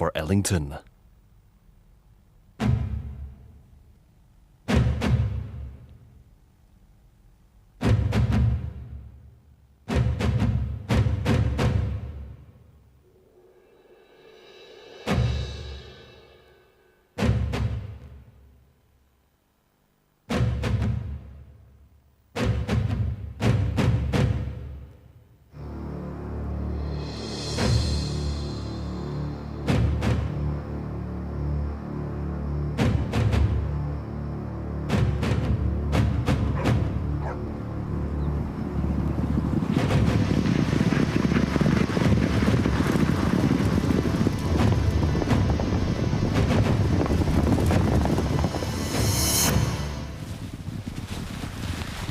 for Ellington.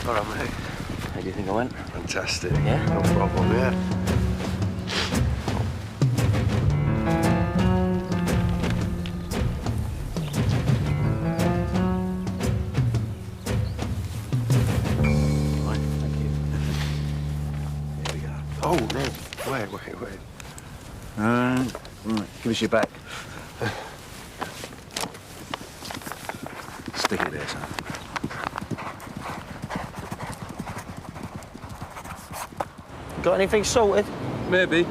All right, mate. How do you think I went? Fantastic. Yeah? No problem, yeah. Right, thank you. Here we go. Oh, no. Wait. Right, give us your back. Stick it there, son. Got anything sorted? Maybe.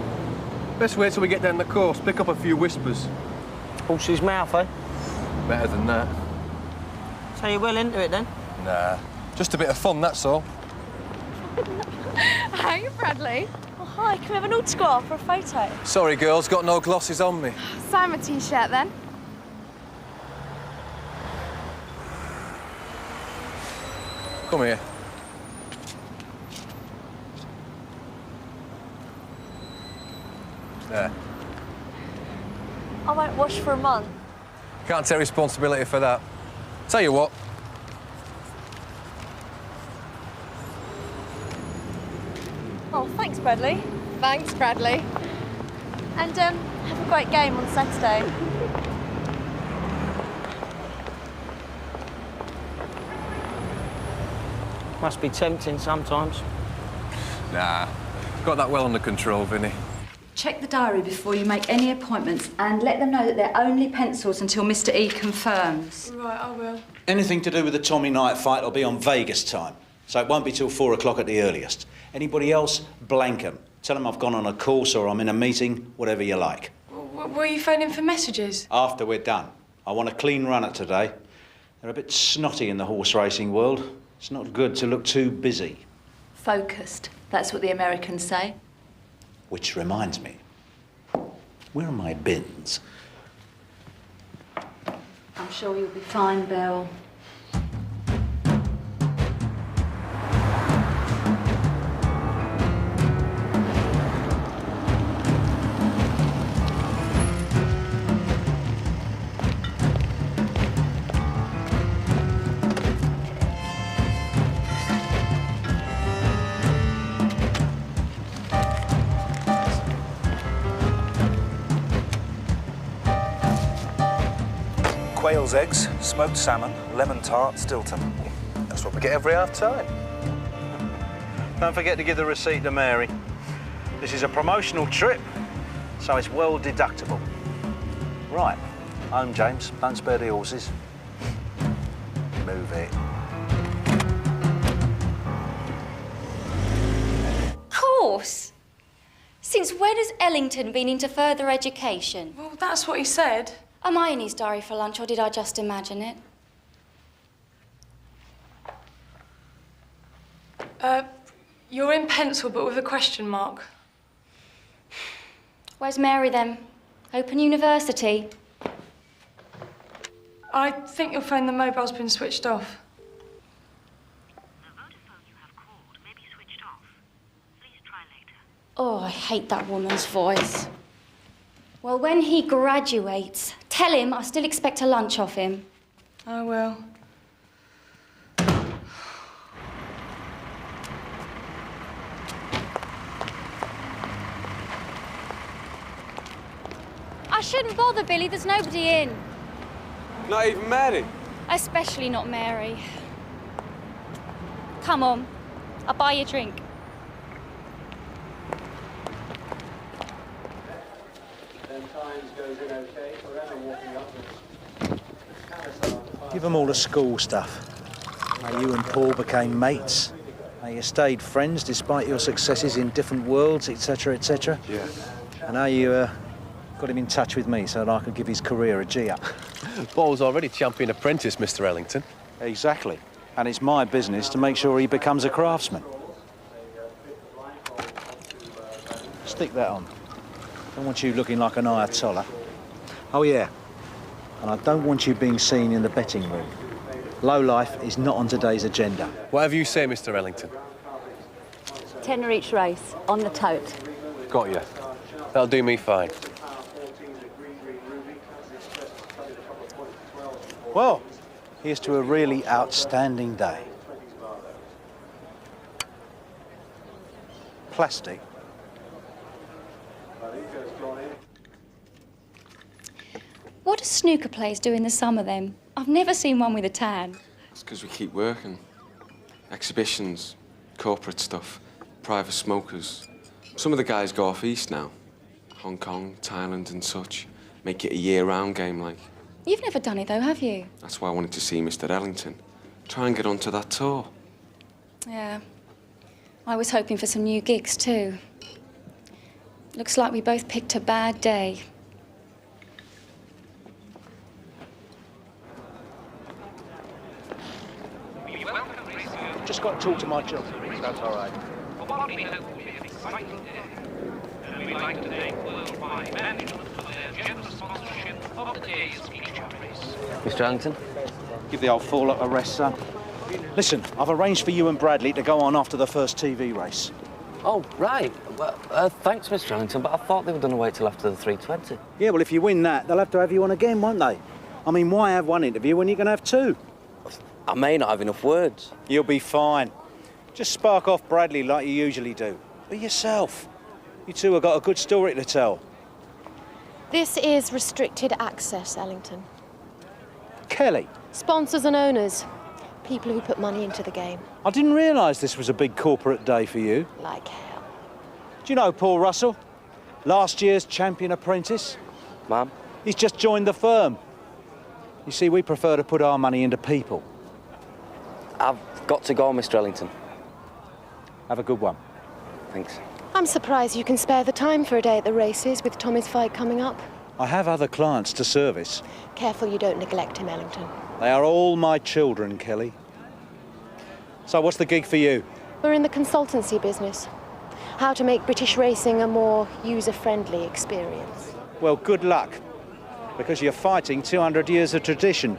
Best wait till we get down the coast, pick up a few whispers. Horse's mouth, eh? Better than that. So you're well into it, then? Nah. Just a bit of fun, that's all. Hi, Bradley. Oh, hi. Can we have an autograph for a photo? Sorry, girls, got no glosses on me. Sign my T-shirt, then. Come here. There. I won't wash for a month. Can't take responsibility for that. Tell you what. Oh, thanks, Bradley. Thanks, Bradley. And, have a great game on Saturday. Must be tempting sometimes. Nah. Got that well under control, Vinny. Check the diary before you make any appointments and let them know that they're only pencils until Mr. E confirms. Right, I will. Anything to do with the Tommy night fight will be on Vegas time, so it won't be till 4 o'clock at the earliest. Anybody else, blank 'em. Tell them I've gone on a course or I'm in a meeting, whatever you like. Were you phoning for messages? After we're done. I want a clean run at today. They're a bit snotty in the horse racing world. It's not good to look too busy. Focused. That's what the Americans say. Which reminds me, where are my bins? I'm sure you'll be fine, Bill. Quail's eggs, smoked salmon, lemon tart, Stilton. That's what we get every half time. Don't forget to give the receipt to Mary. This is a promotional trip, so it's well deductible. Right, home, James. Don't spare the horses. Move it. Horse? Since when has Ellington been into further education? Well, that's what he said. Am I in his diary for lunch, or did I just imagine it? You're in pencil, but with a question mark. Where's Mary, then? Open University? I think you'll find the mobile's been switched off. Oh, I hate that woman's voice. Well, when he graduates, tell him I still expect a lunch off him. I will. I shouldn't bother, Billy. There's nobody in. Not even Mary? Especially not Mary. Come on. I'll buy you a drink. Give them all the school stuff. How you and Paul became mates. How you stayed friends despite your successes in different worlds, etc., etc. Yeah. And how you got him in touch with me so that I could give his career a G-up. Paul's already champion apprentice, Mr. Ellington. Exactly. And it's my business to make sure he becomes a craftsman. Stick that on. Don't want you looking like an Ayatollah. Oh, yeah. And I don't want you being seen in the betting room. Low life is not on today's agenda. Whatever you say, Mr. Ellington. Tenner each race, on the tote. Got you. That'll do me fine. Well, here's to a really outstanding day. Plastic. What do snooker players do in the summer then? I've never seen one with a tan. It's because we keep working. Exhibitions, corporate stuff, private smokers. Some of the guys go off east now. Hong Kong, Thailand and such. Make it a year-round game, like. You've never done it though, have you? That's why I wanted to see Mr. Ellington. Try and get onto that tour. Yeah. I was hoping for some new gigs too. Looks like we both picked a bad day. Just got to talk to my job. That's all right. We'd like to thank Worldwide Management for their generous sponsorship of today's feature race. Mr. Ellington? Give the old fool a rest, son. Listen, I've arranged for you and Bradley to go on after the first TV race. Oh, right. Well, thanks, Mr. Ellington, but I thought they were going to wait till after the 320. Yeah, well, if you win that, they'll have to have you on again, won't they? I mean, why have one interview when you can have two? I may not have enough words. You'll be fine. Just spark off Bradley like you usually do. Be yourself. You two have got a good story to tell. This is restricted access, Ellington. Kelly? Sponsors and owners. People who put money into the game. I didn't realise this was a big corporate day for you. Like hell. Do you know Paul Russell? Last year's champion apprentice? Ma'am? He's just joined the firm. You see, we prefer to put our money into people. I've got to go, Mr. Ellington. Have a good one. Thanks. I'm surprised you can spare the time for a day at the races with Tommy's fight coming up. I have other clients to service. Careful you don't neglect him, Ellington. They are all my children, Kelly. So what's the gig for you? We're in the consultancy business. How to make British racing a more user-friendly experience. Well, good luck, because you're fighting 200 years of tradition.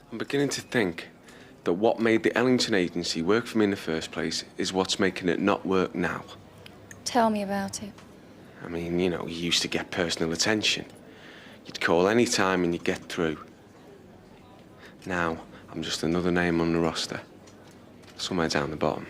I'm beginning to think that what made the Ellington agency work for me in the first place is what's making it not work now. Tell me about it. I mean, you know, you used to get personal attention. You'd call any time and you'd get through. Now, I'm just another name on the roster, somewhere down the bottom.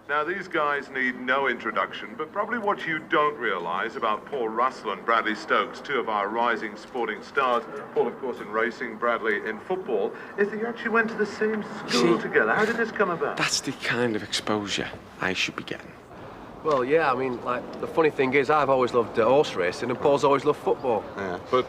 Now, these guys need no introduction, but probably what you don't realise about Paul Russell and Bradley Stokes, two of our rising sporting stars, Paul, of course, in racing, Bradley in football, is that you actually went to the same school together. How did this come about? That's the kind of exposure I should be getting. Well, yeah, I mean, like, the funny thing is, I've always loved horse racing and Paul's always loved football. Yeah, but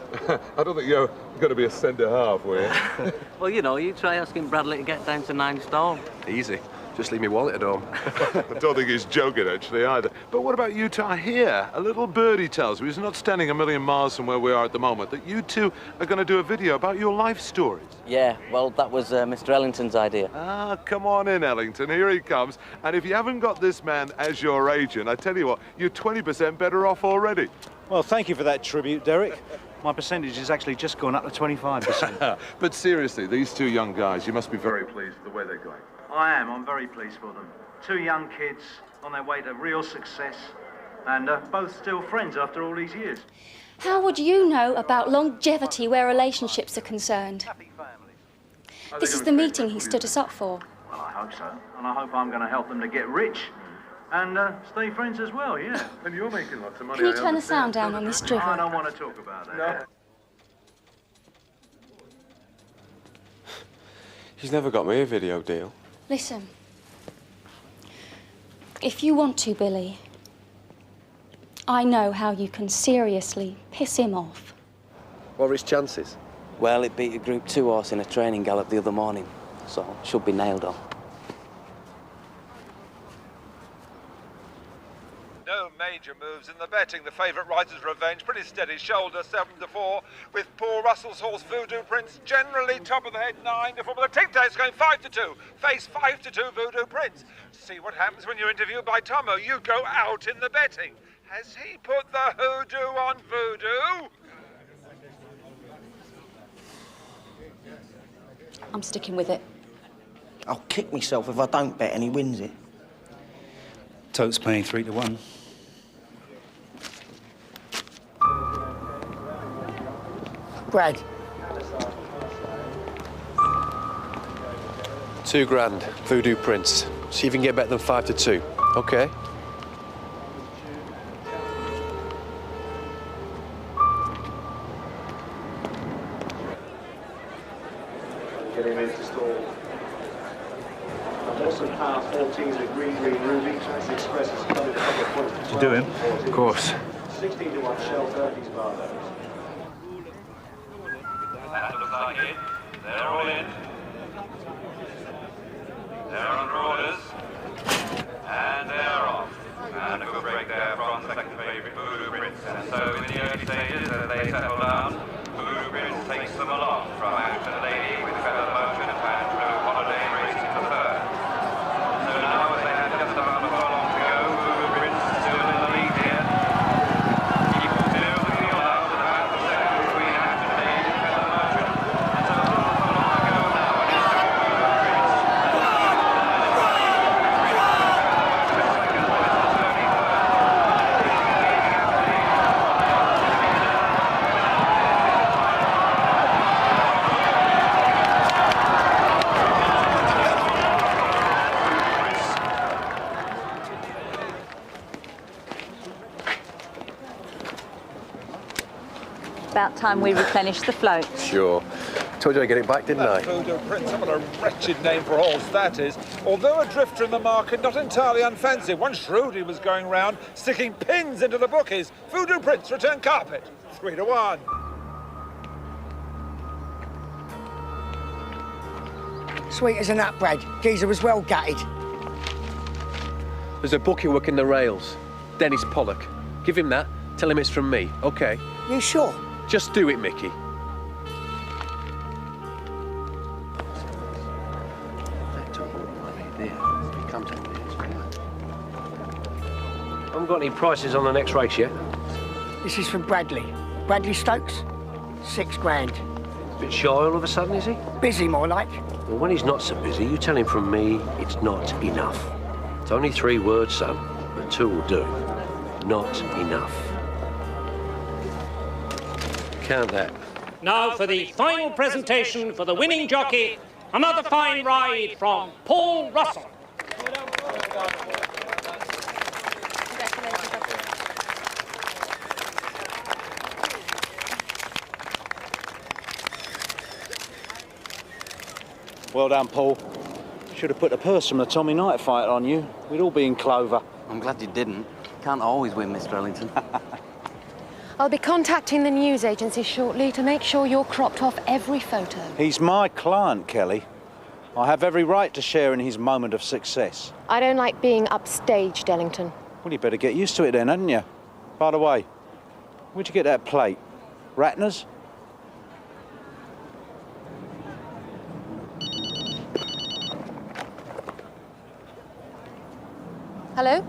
I don't think you're going to be a centre-half, were you? Well, you know, you try asking Bradley to get down to 9 stone. Easy. Just leave me wallet at home. I don't think he's joking, actually, either. But what about you two here? A little birdie tells me, he's not standing a million miles from where we are at the moment, that you two are going to do a video about your life stories. Yeah, well, that was Mr. Ellington's idea. Ah, come on in, Ellington. Here he comes. And if you haven't got this man as your agent, I tell you what, you're 20% better off already. Well, thank you for that tribute, Derek. My percentage has actually just gone up to 25%. But seriously, these two young guys, you must be very pleased with the way they're going. I am. I'm very pleased for them. Two young kids on their way to real success, and both still friends after all these years. How would you know about longevity where relationships are concerned? This is the meeting he stood us up for. Well, I hope so. And I hope I'm going to help them to get rich and stay friends as well, yeah. And you're making lots of money. Can you turn the sound down on this drivel? I don't want to talk about that. No. He's never got me a video deal. Listen. If you want to, Billy, I know how you can seriously piss him off. What are his chances? Well, it beat a Group 2 horse in a training gallop the other morning, so should be nailed on. No major moves in the betting. The favourite Rider's Revenge, pretty steady shoulder, 7-4, with Paul Russell's horse Voodoo Prince generally top of the head, 9-4, but the tic-tac's going 5-2. Face 5-2 Voodoo Prince. See what happens when you're interviewed by Tomo. You go out in the betting. Has he put the hoodoo on Voodoo? I'm sticking with it. I'll kick myself if I don't bet and he wins it. Tote's paying 3-1. Brad. £2 grand, Voodoo Prince. See if you can get better than 5-2. Okay. Get him into stall. Also power 14 at Green Ruby. Transit Express has covered a couple of points. You do him? Of course. 16-1 Shell Turkey's Barlow. That looks like it. They're all in. They're under orders. And they're off. And a good break there from the second favourite, Voodoo Prince. And so in the early stages, as they settle down, Voodoo Prince takes them along from Ellington Lady with Feather Motion and Blue Holiday racing for third. So now, as they have just about a furlong to go, Voodoo Prince still in the lead here. Keep still the field out at about the second between Ellington Lady and Feather Motion. And so a little furlong to go now, and it's Voodoo Prince. About time we replenish the float. Sure. Told you I'd get it back, didn't I? Voodoo Prince, what a wretched name for a horse that is. Although a drifter in the market, not entirely unoffensive. One shrewdly was going round, sticking pins into the bookies. Voodoo Prince, return carpet, 3-1. Sweet as a nut, Brad. Geezer was well gutted. There's a bookie working the rails. Dennis Pollock. Give him that. Tell him it's from me, OK? You sure? Just do it, Mickey. I haven't got any prices on the next race yet. This is from Bradley. Bradley Stokes, £6 grand. Bit shy all of a sudden, is he? Busy, more like. Well, when he's not so busy, you tell him from me it's not enough. It's only 3 words, son, but 2 will do. Not enough. Count that. Now for the final presentation for the winning jockey, another fine ride from Paul Russell. Well done, Paul. Should have put the purse from the Tommy Knight fight on you. We'd all be in clover. I'm glad you didn't. Can't always win, Mr. Ellington. I'll be contacting the news agency shortly to make sure you're cropped off every photo. He's my client, Kelly. I have every right to share in his moment of success. I don't like being upstaged, Ellington. Well, you better get used to it then, hadn't you? By the way, where'd you get that plate? Ratner's? Hello?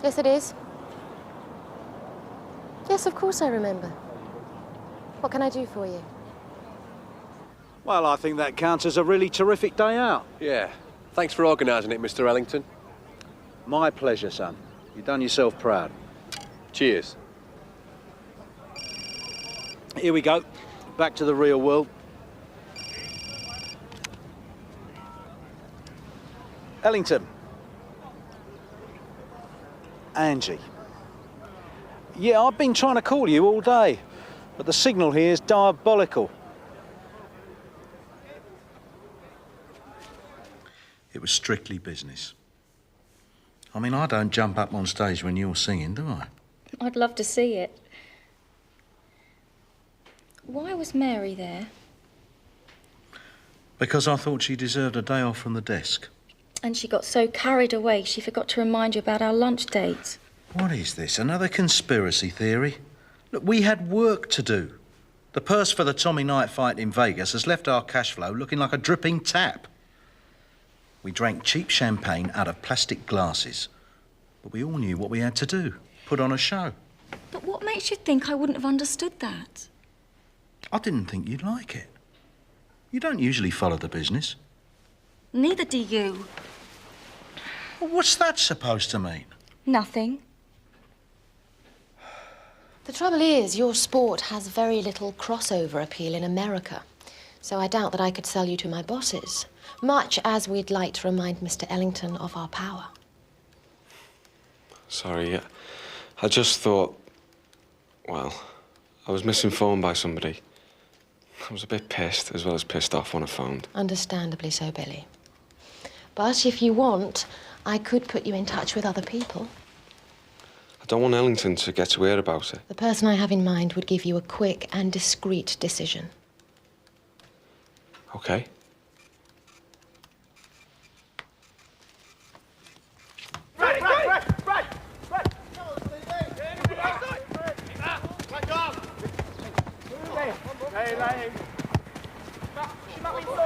Yes, it is. Yes, of course I remember. What can I do for you? Well, I think that counts as a really terrific day out. Yeah. Thanks for organising it, Mr. Ellington. My pleasure, son. You've done yourself proud. Cheers. Here we go. Back to the real world. Ellington. Angie. Yeah, I've been trying to call you all day, but the signal here is diabolical. It was strictly business. I mean, I don't jump up on stage when you're singing, do I? I'd love to see it. Why was Mary there? Because I thought she deserved a day off from the desk. And she got so carried away she forgot to remind you about our lunch dates. What is this, another conspiracy theory? Look, we had work to do. The purse for the Tommy Knight fight in Vegas has left our cash flow looking like a dripping tap. We drank cheap champagne out of plastic glasses. But we all knew what we had to do, put on a show. But what makes you think I wouldn't have understood that? I didn't think you'd like it. You don't usually follow the business. Neither do you. Well, what's that supposed to mean? Nothing. The trouble is, your sport has very little crossover appeal in America. So I doubt that I could sell you to my bosses, much as we'd like to remind Mr. Ellington of our power. Sorry, I just thought... Well, I was misinformed by somebody. I was a bit pissed, as well as pissed off when I phoned. Understandably so, Billy. But if you want, I could put you in touch with other people. I don't want Ellington to get to hear about it. The person I have in mind would give you a quick and discreet decision. OK. Brad!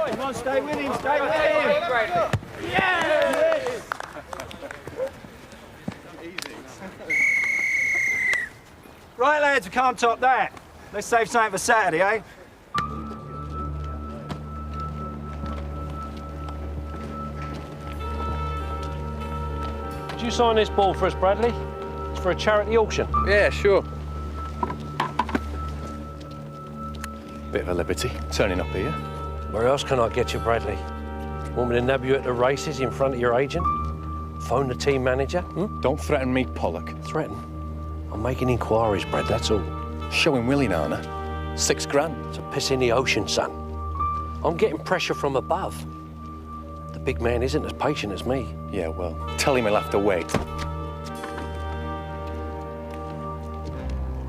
Come on, stay with him, stay with him! Yes! Right, lads, we can't top that. Let's save something for Saturday, eh? Could you sign this ball for us, Bradley? It's for a charity auction. Yeah, sure. Bit of a liberty, turning up here. Where else can I get you, Bradley? Want me to nab you at the races in front of your agent? Phone the team manager? Don't threaten me, Pollock. Threaten? I'm making inquiries, Brad, that's all. Showing Willie, Nana. $6 grand. It's a piss in the ocean, son. I'm getting pressure from above. The big man isn't as patient as me. Yeah, well, tell him he'll have to wait.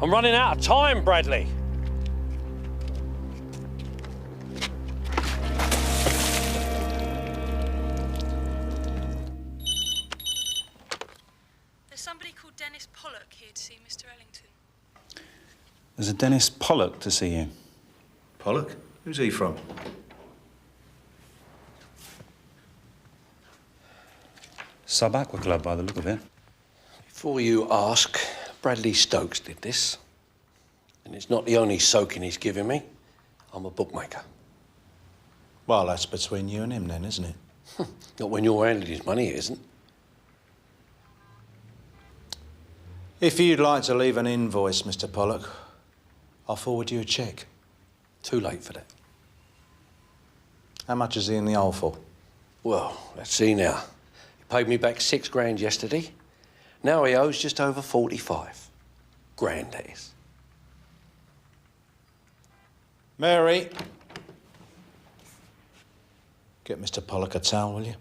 I'm running out of time, Bradley. There's a Dennis Pollock to see you. Pollock? Who's he from? Sub-Aqua Club, by the look of it. Before you ask, Bradley Stokes did this. And it's not the only soaking he's given me. I'm a bookmaker. Well, that's between you and him then, isn't it? Not when you're handling his money, it isn't. If you'd like to leave an invoice, Mr. Pollock, I'll forward you a cheque. Too late for that. How much is he in the hole for? Well, let's see now. He paid me back $6 grand yesterday. Now he owes just over 45 grand, that is. Mary. Get Mr. Pollock a towel, will you?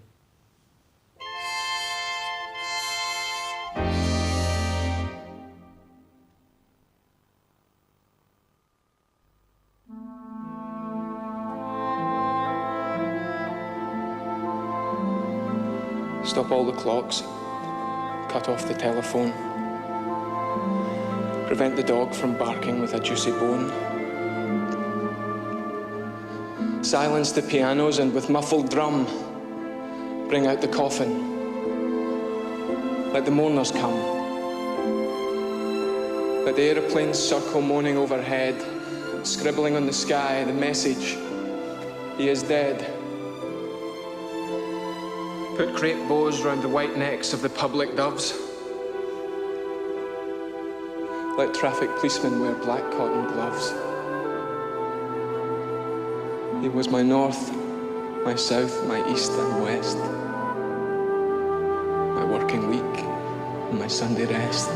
Stop all the clocks. Cut off the telephone. Prevent the dog from barking with a juicy bone. Silence the pianos and with muffled drum, bring out the coffin. Let the mourners come. Let the aeroplanes circle moaning overhead, scribbling on the sky the message, he is dead. Put crepe bows round the white necks of the public doves. Let traffic policemen wear black cotton gloves. He was my north, my south, my east and west. My working week and my Sunday rest.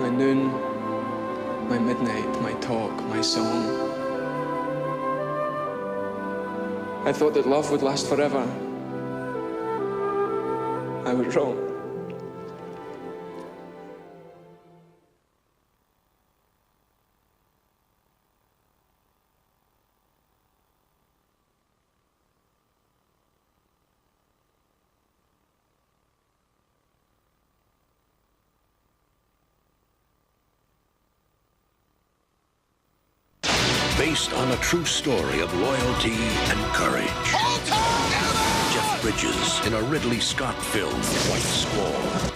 My noon, my midnight, my talk, my song. I thought that love would last forever. I was wrong. Based on a true story of loyalty and courage. Jeff Bridges in a Ridley Scott film, White Squall.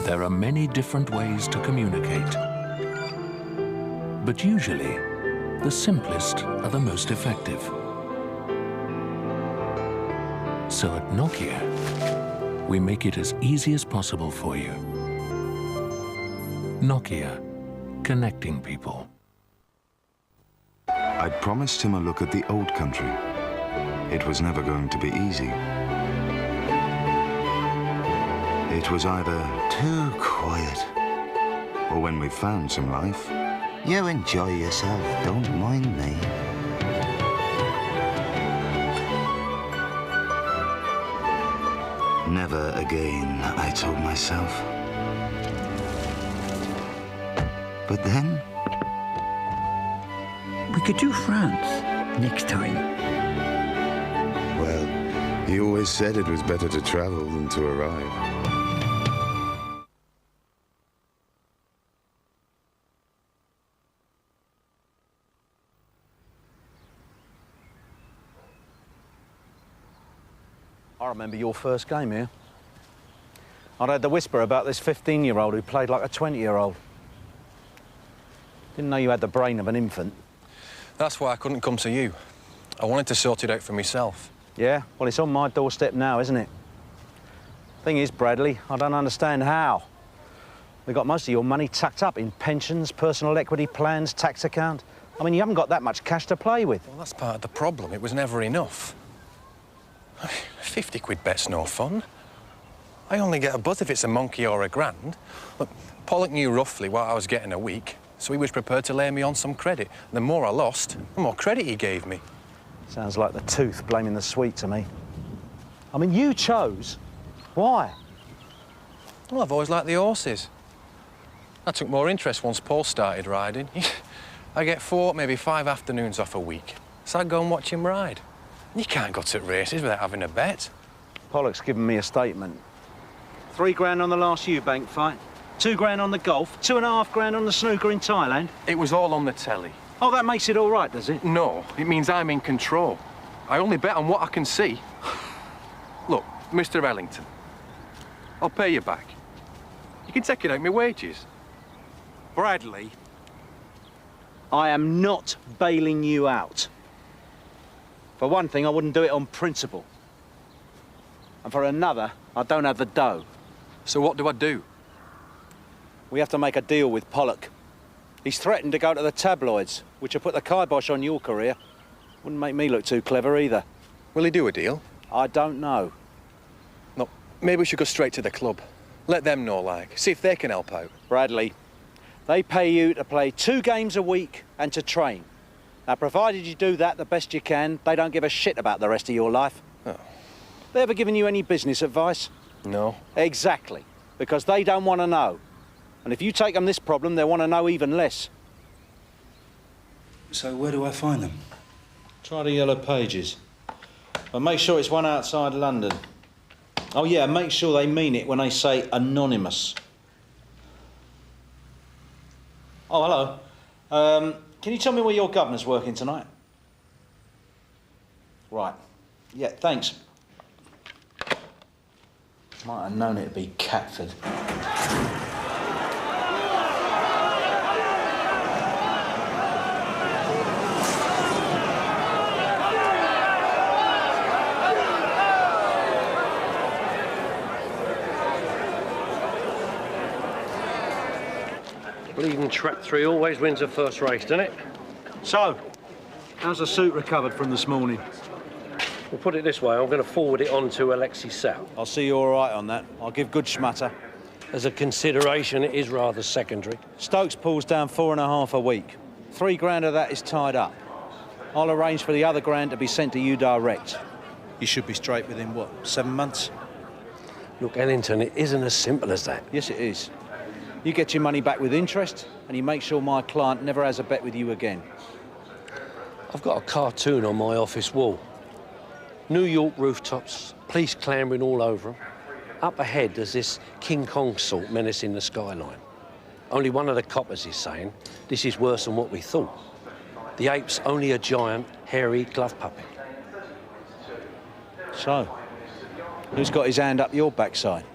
There are many different ways to communicate, but usually the simplest are the most effective. So at Nokia, we make it as easy as possible for you. Nokia, connecting people. I'd promised him a look at the old country. It was never going to be easy. It was either too quiet, or when we found some life, you enjoy yourself, don't mind me. Never again, I told myself. But then... We could do France next time. Well, he always said it was better to travel than to arrive. I remember your first game here. I'd heard the whisper about this 15-year-old who played like a 20-year-old. Didn't know you had the brain of an infant. That's why I couldn't come to you. I wanted to sort it out for myself. Yeah? Well, it's on my doorstep now, isn't it? Thing is, Bradley, I don't understand how. We got most of your money tucked up in pensions, personal equity plans, tax account. I mean, you haven't got that much cash to play with. Well, that's part of the problem. It was never enough. 50 quid bet's no fun. I only get a buzz if it's a monkey or a grand. Look, Pollock knew roughly what I was getting a week, so he was prepared to lay me on some credit. The more I lost, the more credit he gave me. Sounds like the tooth blaming the sweet to me. I mean, you chose. Why? Well, I've always liked the horses. I took more interest once Paul started riding. I get 4, maybe 5 afternoons off a week, so I'd go and watch him ride. You can't go to races without having a bet. Pollock's given me a statement. 3 grand on the last Eubank fight, 2 grand on the golf, 2.5 grand on the snooker in Thailand. It was all on the telly. Oh, that makes it all right, does it? No, it means I'm in control. I only bet on what I can see. Look, Mr. Ellington, I'll pay you back. You can take it out of my wages. Bradley, I am not bailing you out. For one thing, I wouldn't do it on principle. And for another, I don't have the dough. So what do I do? We have to make a deal with Pollock. He's threatened to go to the tabloids, which will put the kibosh on your career. Wouldn't make me look too clever either. Will he do a deal? I don't know. No, maybe we should go straight to the club. Let them know, like. See if they can help out. Bradley, they pay you to play 2 games a week and to train. Now, provided you do that the best you can, they don't give a shit about the rest of your life. Oh. They ever given you any business advice? No. Exactly. Because they don't want to know. And if you take them this problem, they want to know even less. So where do I find them? Try the Yellow Pages. But make sure it's one outside London. Oh, yeah, make sure they mean it when they say anonymous. Oh, hello. Can you tell me where your governor's working tonight? Right. Yeah, thanks. Might have known it'd be Catford. Bleeding Trap 3 always wins the first race, doesn't it? So, how's the suit recovered from this morning? We'll put it this way, I'm going to forward it on to Alexi Sal. I'll see you all right on that. I'll give good schmutter. As a consideration, it is rather secondary. Stokes pulls down 4.5 a week. 3 grand of that is tied up. I'll arrange for the other grand to be sent to you direct. You should be straight within, what, 7 months? Look, Ellington, it isn't as simple as that. Yes, it is. You get your money back with interest, and you make sure my client never has a bet with you again. I've got a cartoon on my office wall. New York rooftops, police clambering all over them. Up ahead, there's this King Kong sort menacing the skyline. Only one of the coppers is saying, this is worse than what we thought. The ape's only a giant, hairy glove puppet. So, who's got his hand up your backside?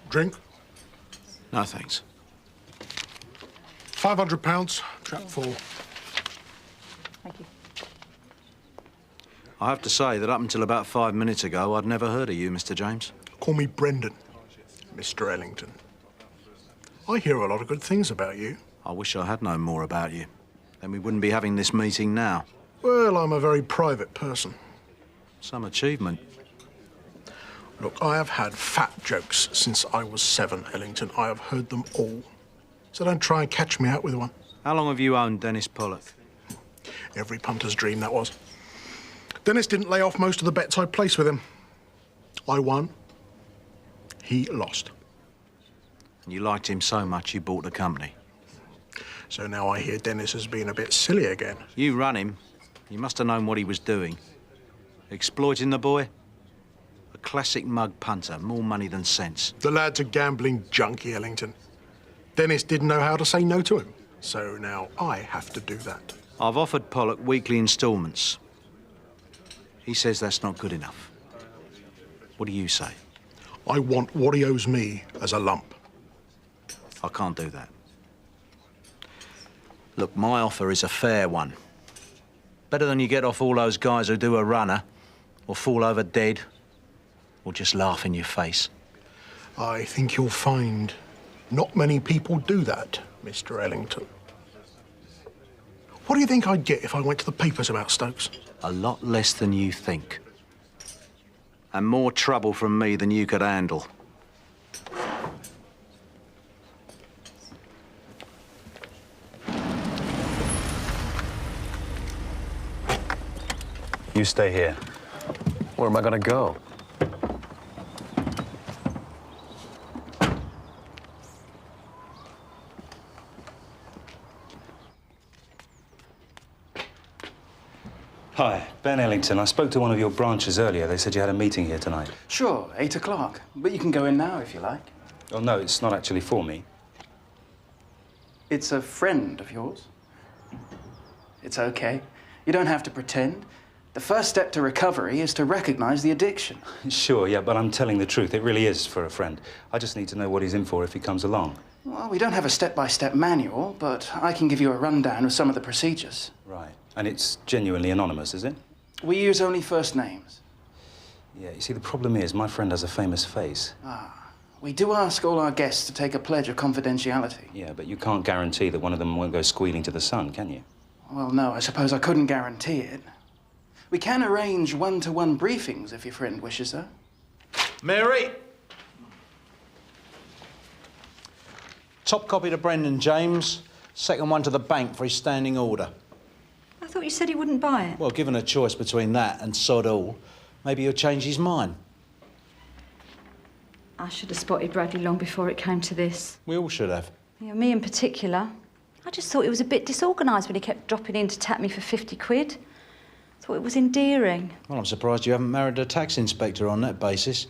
Drink? No, thanks. £500, trap 4. Thank you. I have to say that up until about 5 minutes ago, I'd never heard of you, Mr. James. Call me Brendan, Mr. Ellington. I hear a lot of good things about you. I wish I had known more about you. Then we wouldn't be having this meeting now. Well, I'm a very private person. Some achievement. Look, I have had fat jokes since I was 7, Ellington. I have heard them all. So don't try and catch me out with one. How long have you owned Dennis Pollock? Every punter's dream, that was. Dennis didn't lay off most of the bets I placed with him. I won. He lost. And you liked him so much you bought the company. So now I hear Dennis has been a bit silly again. You run him. You must have known what he was doing. Exploiting the boy? A classic mug punter, more money than sense. The lad's a gambling junkie, Ellington. Dennis didn't know how to say no to him. So now I have to do that. I've offered Pollock weekly instalments. He says that's not good enough. What do you say? I want what he owes me as a lump. I can't do that. Look, my offer is a fair one. Better than you get off all those guys who do a runner, or fall over dead, or just laugh in your face. I think you'll find not many people do that, Mr. Ellington. What do you think I'd get if I went to the papers about Stokes? A lot less than you think. And more trouble from me than you could handle. You stay here. Where am I gonna go? Hi, Ben Ellington. I spoke to one of your branches earlier. They said you had a meeting here tonight. Sure, 8 o'clock. But you can go in now if you like. Oh, no, it's not actually for me. It's a friend of yours. It's okay. You don't have to pretend. The first step to recovery is to recognize the addiction. Sure, yeah, but I'm telling the truth. It really is for a friend. I just need to know what he's in for if he comes along. Well, we don't have a step-by-step manual, but I can give you a rundown of some of the procedures. Right. And it's genuinely anonymous, is it? We use only first names. Yeah, you see, the problem is my friend has a famous face. We do ask all our guests to take a pledge of confidentiality. Yeah, but you can't guarantee that one of them won't go squealing to the sun, can you? Well, no, I suppose I couldn't guarantee it. We can arrange one-to-one briefings if your friend wishes, though. Mary! Top copy to Brendan James, second one to the bank for his standing order. I thought you said he wouldn't buy it. Well, given a choice between that and sod all, maybe he'll change his mind. I should have spotted Bradley long before it came to this. We all should have. Yeah, me in particular. I just thought it was a bit disorganised when he kept dropping in to tap me for 50 quid. Thought it was endearing. Well, I'm surprised you haven't married a tax inspector on that basis.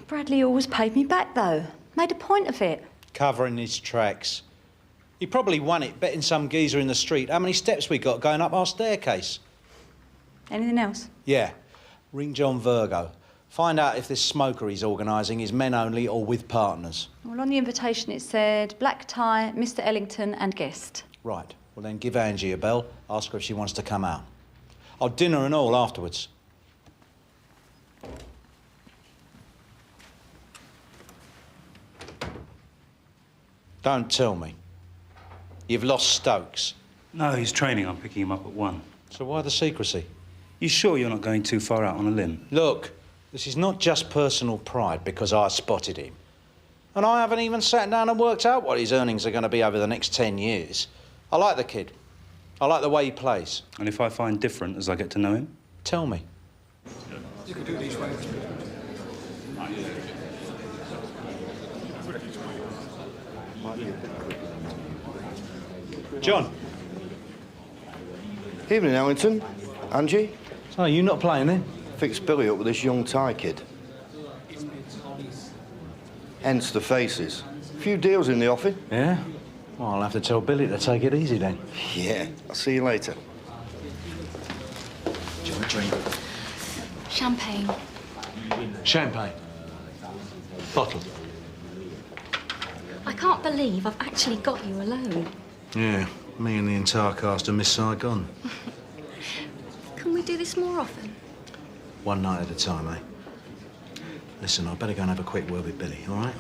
Bradley always paid me back, though. Made a point of it. Covering his tracks. He probably won it betting some geezer in the street how many steps we got going up our staircase. Anything else? Yeah. Ring John Virgo. Find out if this smoker he's organising is men only or with partners. Well, on the invitation it said black tie, Mr. Ellington and guest. Right. Well, then give Angie a bell. Ask her if she wants to come out. I'll dinner and all afterwards. Don't tell me. You've lost Stokes. No, he's training. I'm picking him up at 1. So why the secrecy? You sure you're not going too far out on a limb? Look, this is not just personal pride because I spotted him. And I haven't even sat down and worked out what his earnings are going to be over the next 10 years. I like the kid. I like the way he plays. And if I find different as I get to know him? Tell me. You could do these ways. John. Evening, Ellington. Angie? So, you not playing then? Fixed Billy up with this young Thai kid. Hence the faces. A few deals in the offing. Yeah? Well, I'll have to tell Billy to take it easy then. Yeah. I'll see you later. Do you want a drink? Champagne. Champagne. Bottle. I can't believe I've actually got you alone. Yeah, me and the entire cast of Miss Saigon. Can we do this more often? One night at a time, eh? Listen, I better go and have a quick word with Billy, all right?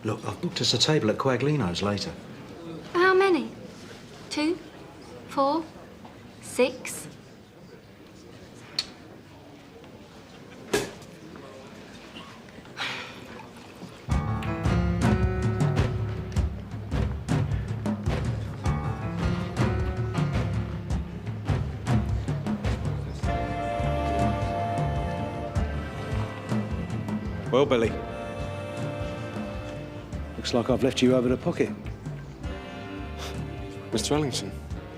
Look, I've booked us a table at Quaglino's later. How many? 2? 4? 6? Well, Billy. Looks like I've left you over the pocket. Mr. Ellington.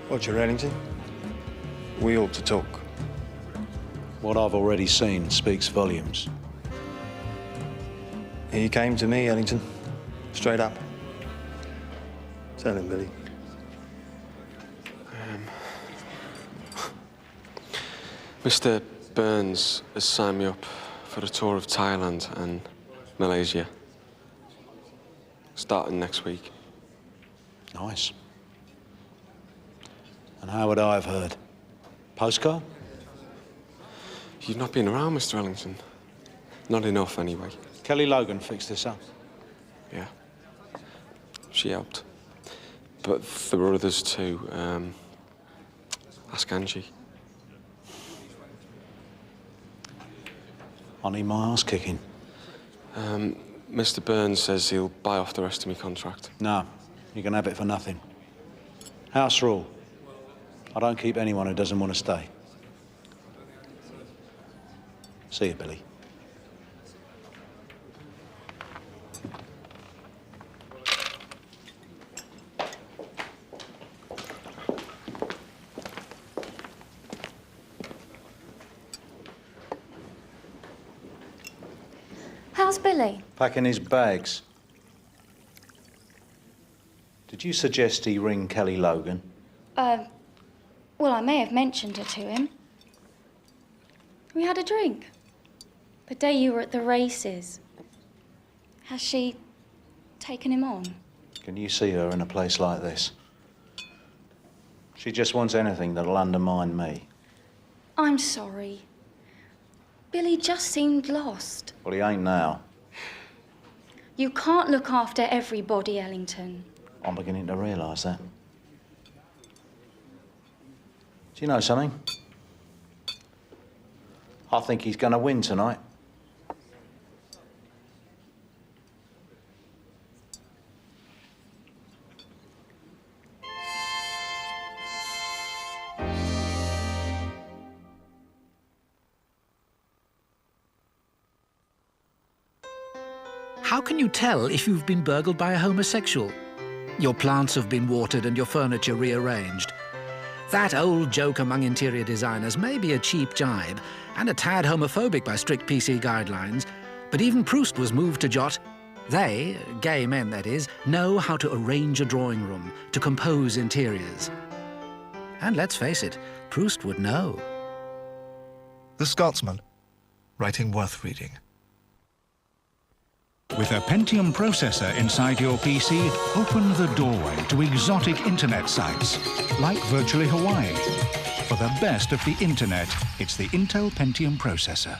Roger, Ellington. We ought to talk. What I've already seen speaks volumes. He came to me, Ellington. Straight up. Tell him, Billy. Mr. Burns has signed me up for a tour of Thailand and Malaysia. Starting next week. Nice. And how would I have heard? Postcard? You've not been around, Mr. Ellington. Not enough, anyway. Kelly Logan fixed this up. Yeah. She helped. But there were others too. Ask Angie. I need my ass kicking. Mr. Burns says he'll buy off the rest of my contract. No, you can have it for nothing. House rule. I don't keep anyone who doesn't want to stay. See you, Billy. How's Billy? Packing his bags. Did you suggest he ring Kelly Logan? Well, I may have mentioned it to him. We had a drink. The day you were at the races. Has she taken him on? Can you see her in a place like this? She just wants anything that'll undermine me. I'm sorry. Billy just seemed lost. Well, he ain't now. You can't look after everybody, Ellington. I'm beginning to realise that. Do you know something? I think he's going to win tonight. How can you tell if you've been burgled by a homosexual? Your plants have been watered and your furniture rearranged. That old joke among interior designers may be a cheap jibe and a tad homophobic by strict PC guidelines, but even Proust was moved to jot, they, gay men that is, know how to arrange a drawing room, to compose interiors. And let's face it, Proust would know. The Scotsman. writing worth reading. With a Pentium processor inside your PC, open the doorway to exotic internet sites, like virtually Hawaii. For the best of the internet, it's the Intel Pentium processor.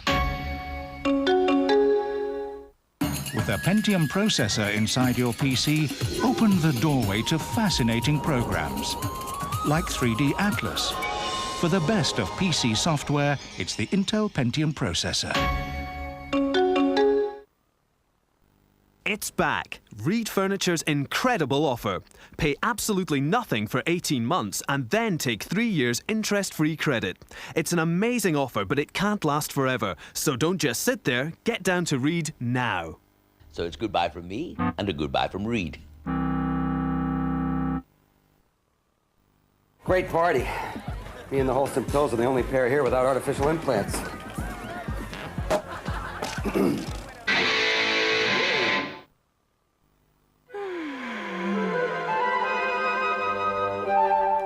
With a Pentium processor inside your PC, open the doorway to fascinating programs, like 3D Atlas. For the best of PC software, it's the Intel Pentium processor. It's back. Reed Furniture's incredible offer. Pay absolutely nothing for 18 months and then take 3 years interest-free credit. It's an amazing offer, but it can't last forever. So don't just sit there. Get down to Reed now. So it's goodbye from me and a goodbye from Reed. Great party. Me and the Wholesome Pills are the only pair here without artificial implants.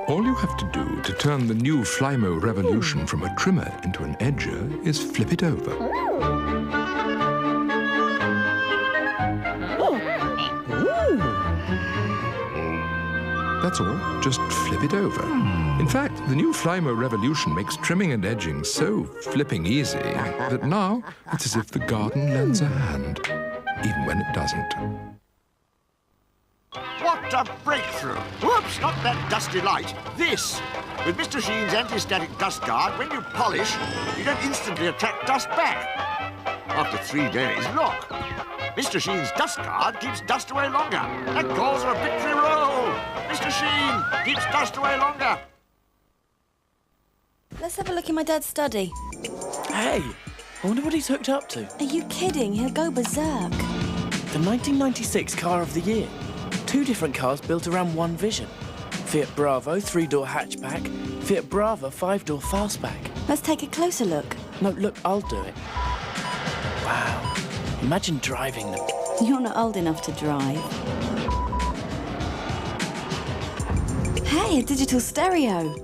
All you have to do to turn the new Flymo Revolution from a trimmer into an edger is flip it over. That's all. Just flip it over. In fact, the new Flymo Revolution makes trimming and edging so flipping easy that now it's as if the garden lends a hand, even when it doesn't. What a breakthrough! Whoops, not that dusty light. This! With Mr. Sheen's anti-static dust guard, when you polish, you don't instantly attract dust back. After 3 days, look! Mr. Sheen's dust guard keeps dust away longer. That calls for a victory roll! Mr. Sheen keeps dust away longer. Let's have a look in my dad's study. Hey, I wonder what he's hooked up to. Are you kidding? He'll go berserk. The 1996 Car of the Year. 2 different cars built around one vision. Fiat Bravo 3-door hatchback, Fiat Brava 5-door fastback. Let's take a closer look. No, look, I'll do it. Wow, imagine driving them. You're not old enough to drive. Hey, a digital stereo.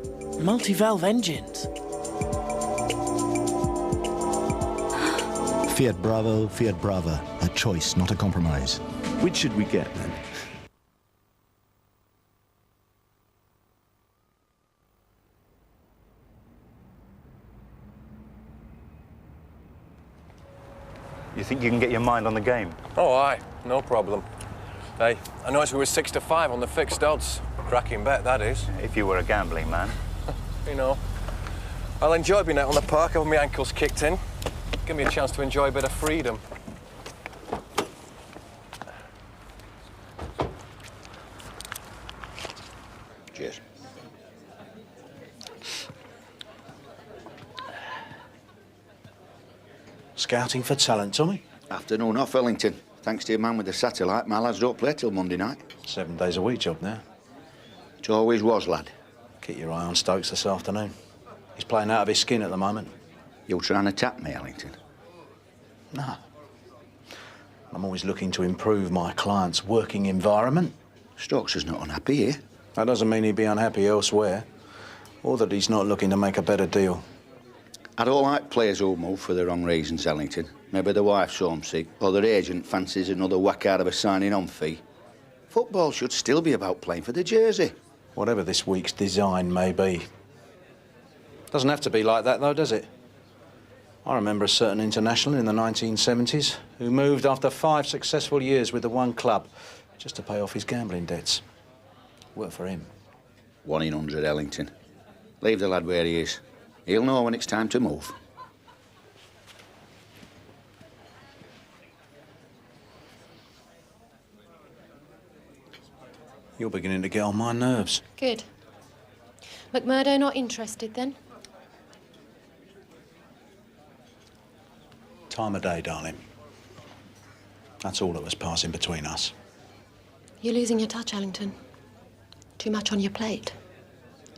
Multi-valve engines. Fiat Bravo, Fiat Brava. A choice, not a compromise. Which should we get, then? You think you can get your mind on the game? Oh, aye. No problem. Hey, I noticed we were 6-5 on the fixed odds. Cracking bet, that is. If you were a gambling man. You know. I'll enjoy being out on the park having my ankles kicked in. Give me a chance to enjoy a bit of freedom. Cheers. Scouting for talent, Tommy? Afternoon off, Ellington. Thanks to your man with the satellite, my lads don't play till Monday night. 7 days a week job now. It always was, lad. Keep your eye on Stokes this afternoon. He's playing out of his skin at the moment. You're trying to tap me, Ellington? No. I'm always looking to improve my client's working environment. Stokes is not unhappy here. That doesn't mean he'd be unhappy elsewhere, or that he's not looking to make a better deal. I don't like players who move for the wrong reasons, Ellington. Maybe the wife's homesick, or their agent fancies another whack out of a signing-on fee. Football should still be about playing for the jersey. Whatever this week's design may be. Doesn't have to be like that, though, does it? I remember a certain international in the 1970s who moved after 5 successful years with the one club just to pay off his gambling debts. Worked for him. 1 in 100, Ellington. Leave the lad where he is. He'll know when it's time to move. You're beginning to get on my nerves. Good. McMurdo not interested, then? Time of day, darling. That's all that was passing between us. You're losing your touch, Ellington. Too much on your plate.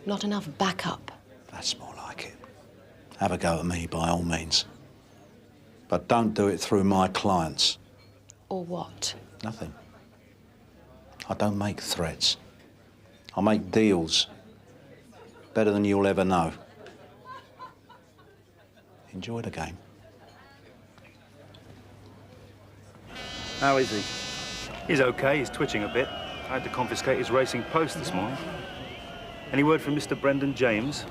Not enough backup. That's more like it. Have a go at me, by all means. But don't do it through my clients. Or what? Nothing. I don't make threats. I make deals. Better than you'll ever know. Enjoy the game. How is he? He's okay. He's twitching a bit. I had to confiscate his racing post this morning. Any word from Mr. Brendan James?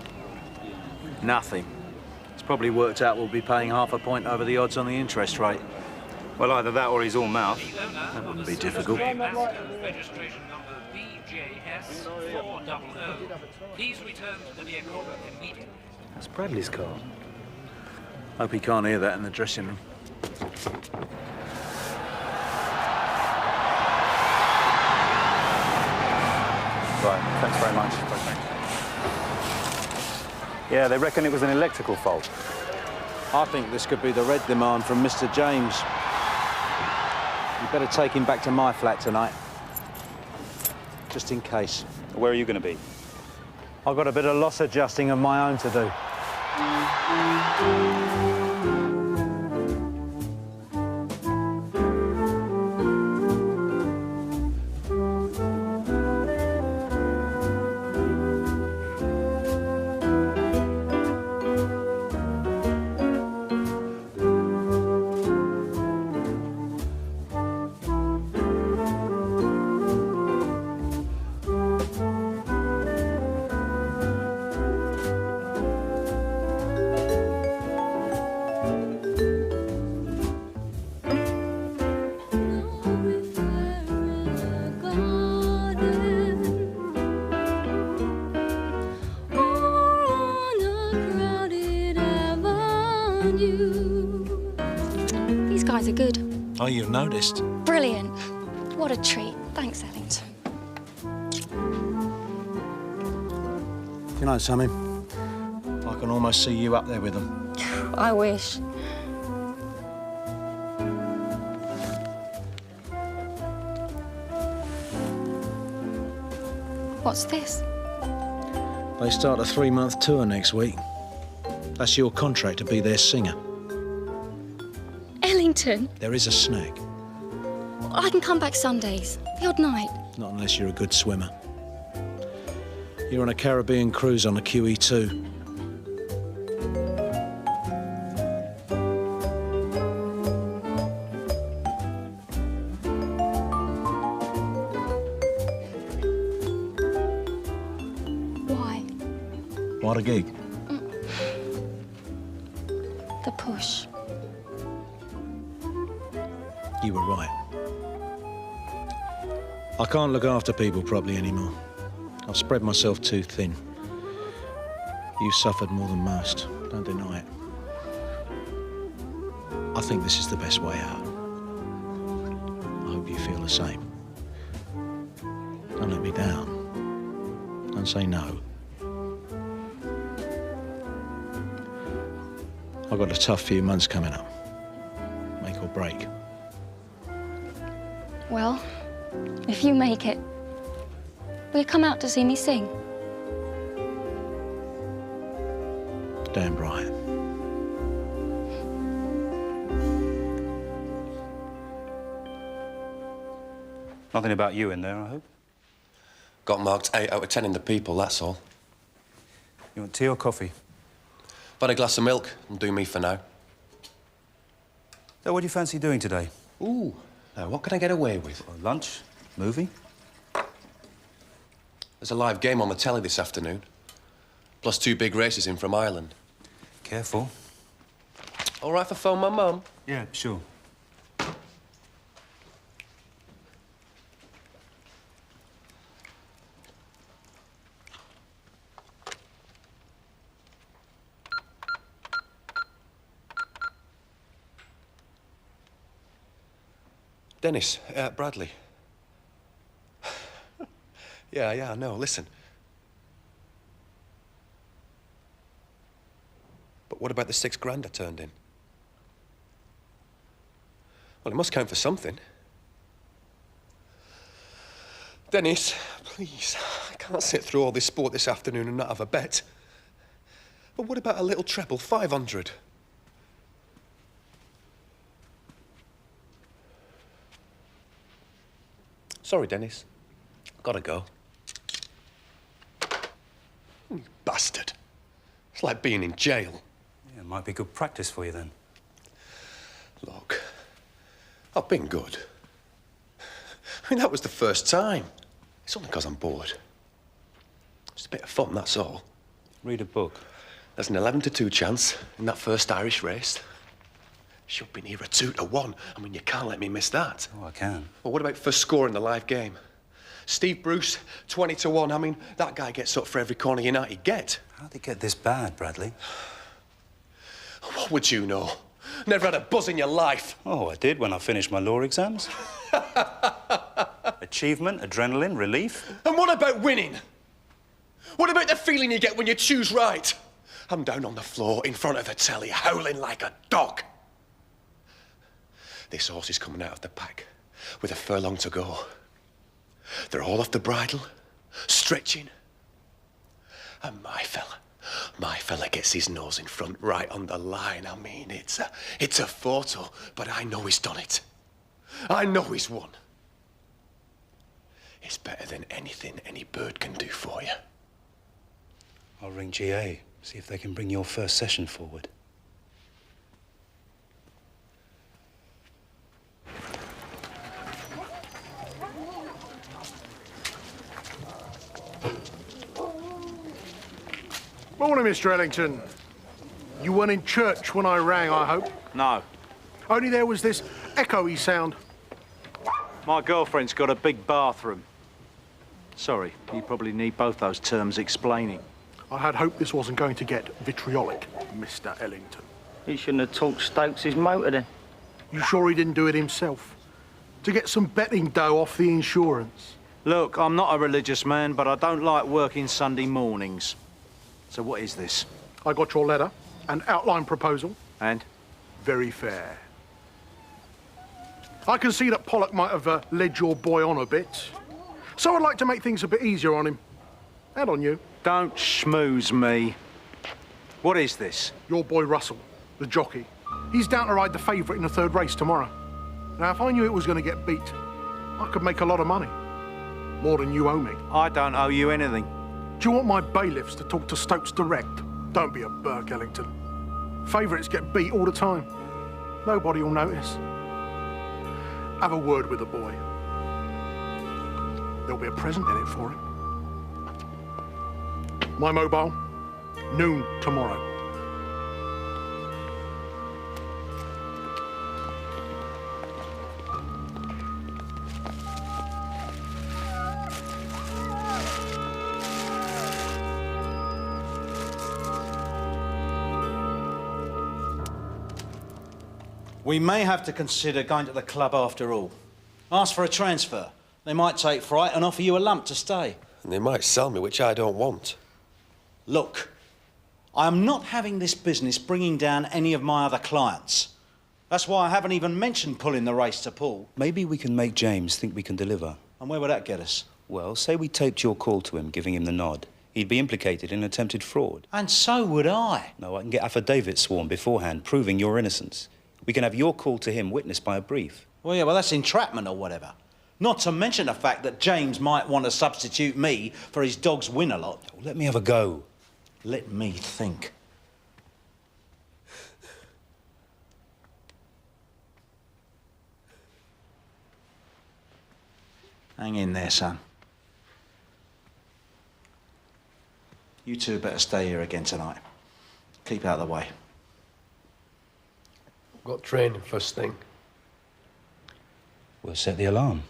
Nothing. It's probably worked out we'll be paying half a point over the odds on the interest rate. Well, either that or he's all mouth. That wouldn't be difficult. Registration number BJS400. Please return to the vehicle immediately. That's Bradley's car. Hope he can't hear that in the dressing room. Right, thanks very much. Yeah, they reckon it was an electrical fault. I think this could be the red demand from Mr. James. You better take him back to my flat tonight. Just in case. Where are you going to be? I've got a bit of loss adjusting of my own to do. These guys are good. Oh, you've noticed. Brilliant. What a treat. Thanks, Ellington. You know something? I can almost see you up there with them. I wish. What's this? They start a 3-month tour next week. That's your contract to be their singer. Ellington? There is a snag. I can come back Sundays. The odd night. Not unless you're a good swimmer. You're on a Caribbean cruise on the QE2. Why? What a gig. The push. You were right. I can't look after people properly anymore. I've spread myself too thin. You suffered more than most, don't deny it. I think this is the best way out. I hope you feel the same. Don't let me down. Don't say no. I've got a tough few months coming up. Make or break. Well, if you make it, will you come out to see me sing? Damn right. Nothing about you in there, I hope? Got marked 8 out of 10 in the people, that's all. You want tea or coffee? But a glass of milk will do me for now. So what do you fancy doing today? Ooh, now what can I get away with? Lunch? Movie? There's a live game on the telly this afternoon. Plus 2 big races in from Ireland. Careful. All right for phone my mum? Yeah, sure. Dennis, Bradley. Yeah, I know. Listen. But what about the 6 grand I turned in? Well, it must count for something. Dennis, please. I can't sit through all this sport this afternoon and not have a bet. But what about a little treble, 500? Sorry, Dennis. Gotta go. Bastard. It's like being in jail. Yeah, it might be good practice for you then. Look, I've been good. I mean, that was the first time. It's only because I'm bored. Just a bit of fun, that's all. Read a book. There's an 11-2 chance in that first Irish race. Should be near a 2-1. I mean, you can't let me miss that. Oh, I can. Well, what about first score in the live game? Steve Bruce, 20-1. I mean, that guy gets up for every corner United get. How'd it get this bad, Bradley? What would you know? Never had a buzz in your life. Oh, I did when I finished my law exams. Achievement, adrenaline, relief. And what about winning? What about the feeling you get when you choose right? I'm down on the floor in front of the telly, howling like a dog. This horse is coming out of the pack with a furlong to go. They're all off the bridle, stretching. And my fella gets his nose in front right on the line. I mean, it's a photo, but I know he's done it. I know he's won. It's better than anything any bird can do for you. I'll ring GA, see if they can bring your first session forward. Morning, Mr. Ellington. You weren't in church when I rang, I hope? No. Only there was this echoey sound. My girlfriend's got a big bathroom. Sorry, you probably need both those terms explaining. I had hoped this wasn't going to get vitriolic, Mr. Ellington. He shouldn't have taught Stokes' motor then. You sure he didn't do it himself? To get some betting dough off the insurance? Look, I'm not a religious man, but I don't like working Sunday mornings. So what is this? I got your letter, an outline proposal. And? Very fair. I can see that Pollock might have led your boy on a bit. So I'd like to make things a bit easier on him. And on you. Don't schmooze me. What is this? Your boy Russell, the jockey. He's down to ride the favourite in the third race tomorrow. Now, if I knew it was going to get beat, I could make a lot of money. More than you owe me. I don't owe you anything. Do you want my bailiffs to talk to Stokes direct? Don't be a Burke, Ellington. Favourites get beat all the time. Nobody will notice. Have a word with the boy. There'll be a present in it for him. My mobile, noon tomorrow. We may have to consider going to the club after all. Ask for a transfer. They might take fright and offer you a lump to stay. And they might sell me, which I don't want. Look, I am not having this business bringing down any of my other clients. That's why I haven't even mentioned pulling the race to Paul. Maybe we can make James think we can deliver. And where would that get us? Well, say we taped your call to him, giving him the nod. He'd be implicated in attempted fraud. And so would I. No, I can get affidavits sworn beforehand, proving your innocence. We can have your call to him witnessed by a brief. Well, yeah, well, that's entrapment or whatever. Not to mention the fact that James might want to substitute me for his dog's win-a-lot. Oh, let me have a go. Let me think. Hang in there, son. You two better stay here again tonight. Keep out of the way. Got training first thing. We'll set the alarm.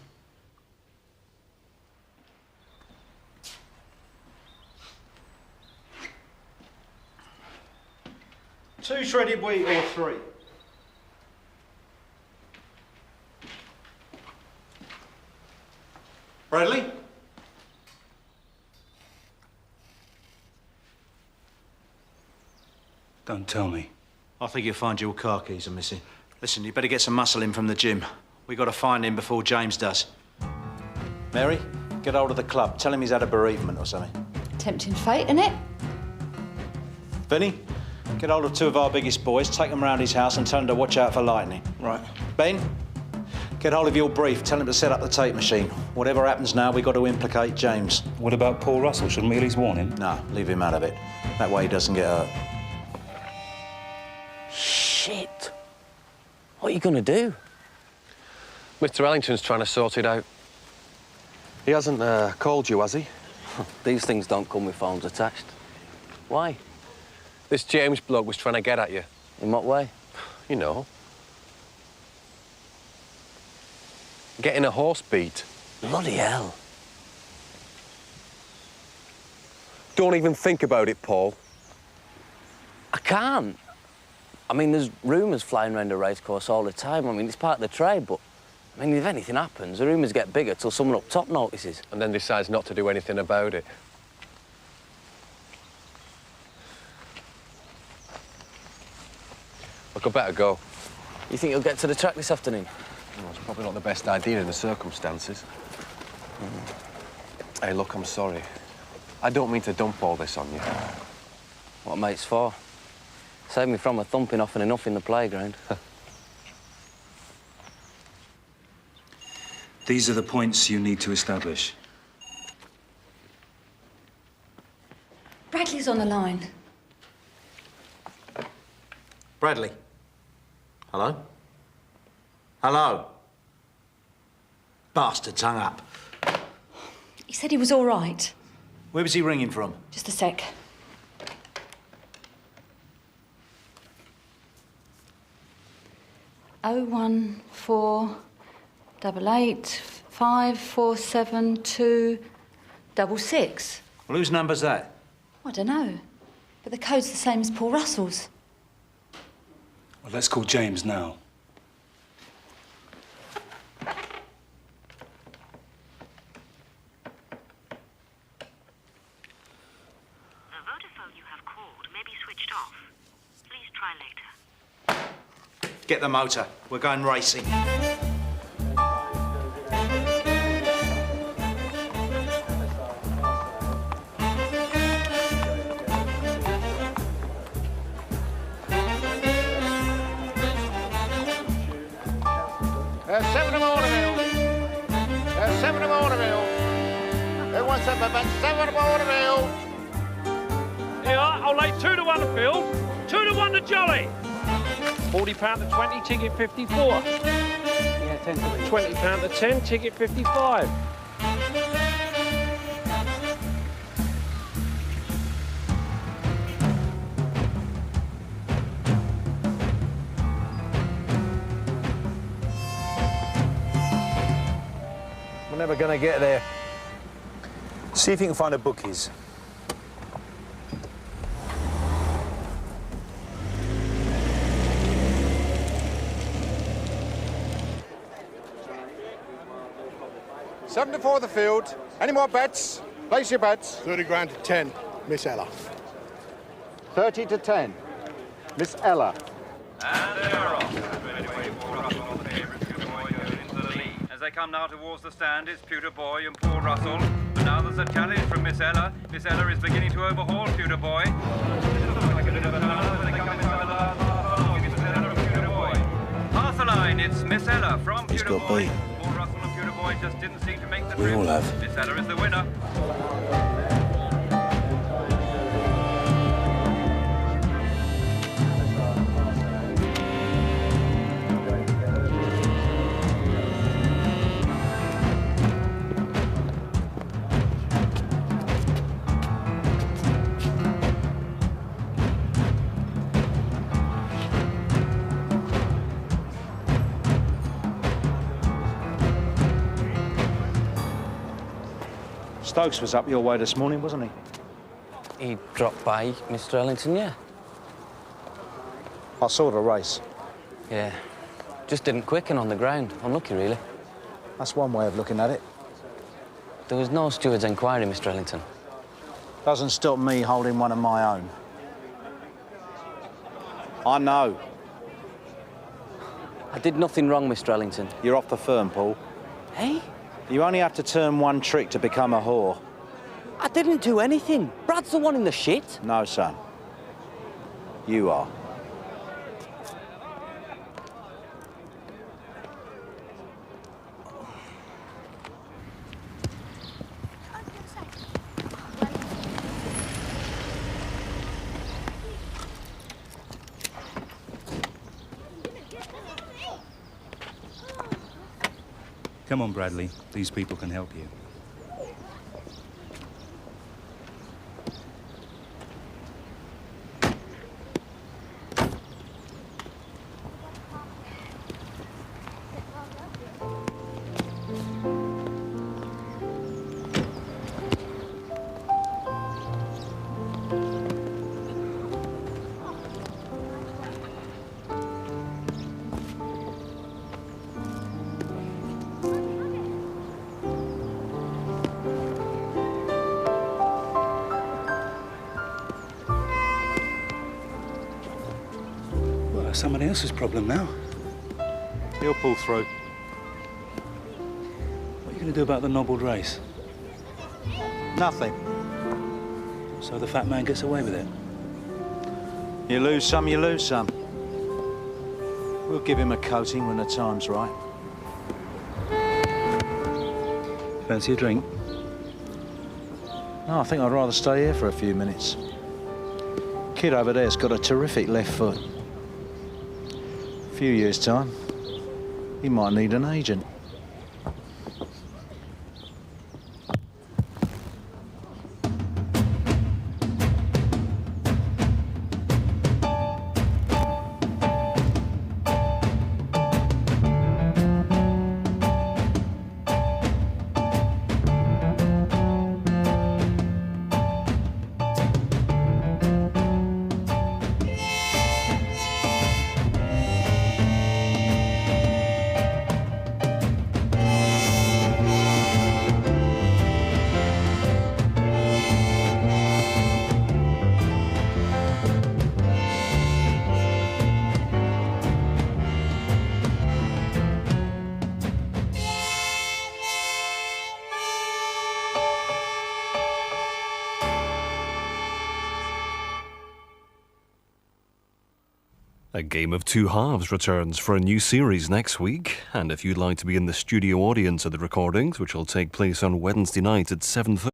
Two shredded wheat or three? Bradley? Don't tell me. I think you'll find your car keys are missing. Listen, you better get some muscle in from the gym. We got to find him before James does. Mary, get hold of the club. Tell him he's had a bereavement or something. Tempting fate, innit? Benny, get hold of two of our biggest boys, take them round his house and tell him to watch out for lightning. Right. Ben, get hold of your brief. Tell him to set up the tape machine. Whatever happens now, we got to implicate James. What about Paul Russell? Shouldn't we at least warn him? No, leave him out of it. That way he doesn't get hurt. Shit. What are you going to do? Mr. Ellington's trying to sort it out. He hasn't called you, has he? These things don't come with phones attached. Why? This James bloke was trying to get at you. In what way? You know. Getting a horse beat. Bloody hell. Don't even think about it, Paul. I can't. I mean, there's rumours flying around the racecourse all the time. I mean, it's part of the trade, but, I mean, if anything happens, the rumours get bigger till someone up top notices. And then decides not to do anything about it. Look, I better go. You think you'll get to the track this afternoon? Well, it's probably not the best idea in the circumstances. Hey, look, I'm sorry. I don't mean to dump all this on you. What a mate's for. Save me from a thumping often enough in the playground. These are the points you need to establish. Bradley's on the line. Bradley. Hello? Hello? Bastard's hung up. He said he was all right. Where was he ringing from? Just a sec. Oh 1488547266. Well, whose number's that? I don't know, but the code's the same as Paul Russell's. Well, let's call James now. Get the motor. We're going racing. Seven of Waterville. 7 of Waterville. Who wants up about 7 of Waterville? Here, I'll lay 2 to 1 Field, 2 to 1 to Jolly. £40 to 20, ticket 54. Yeah, 10 to £20 to 10, ticket 55. We're never going to get there. See if you can find a bookies. Seven to 4 the field. Any more bets? Place your bets. 30 grand to 10, Miss Ella. 30 to 10. Miss Ella. And they are off. As they come now towards the stand, it's Pewter Boy and Paul Russell. And now there's a challenge from Miss Ella. Miss Ella is beginning to overhaul Pewter Boy. Past the line, it's Miss Ella from Pewter Boy. Paul Russell and Pewter Boy just didn't seem to make the trip. We all have. Miss Ella is the winner. Stokes was up your way this morning, wasn't he? He dropped by, Mr. Ellington, yeah. I saw the race. Yeah. Just didn't quicken on the ground. Unlucky, really. That's one way of looking at it. There was no steward's inquiry, Mr. Ellington. Doesn't stop me holding one of my own. I know. I did nothing wrong, Mr. Ellington. You're off the firm, Paul. Hey? You only have to turn one trick to become a whore. I didn't do anything. Brad's the one in the shit. No, son. You are. Come on, Bradley. These people can help you. somebody else's problem now. He'll pull through. What are you going to do about the nobbled race? Nothing. So the fat man gets away with it? You lose some, you lose some. We'll give him a coating when the time's right. Fancy a drink? No, I think I'd rather stay here for a few minutes. Kid over there's got a terrific left foot. A few years' time, he might need an agent. A Game of Two Halves returns for a new series next week, and if you'd like to be in the studio audience of the recordings, which will take place on Wednesday night at 7:30.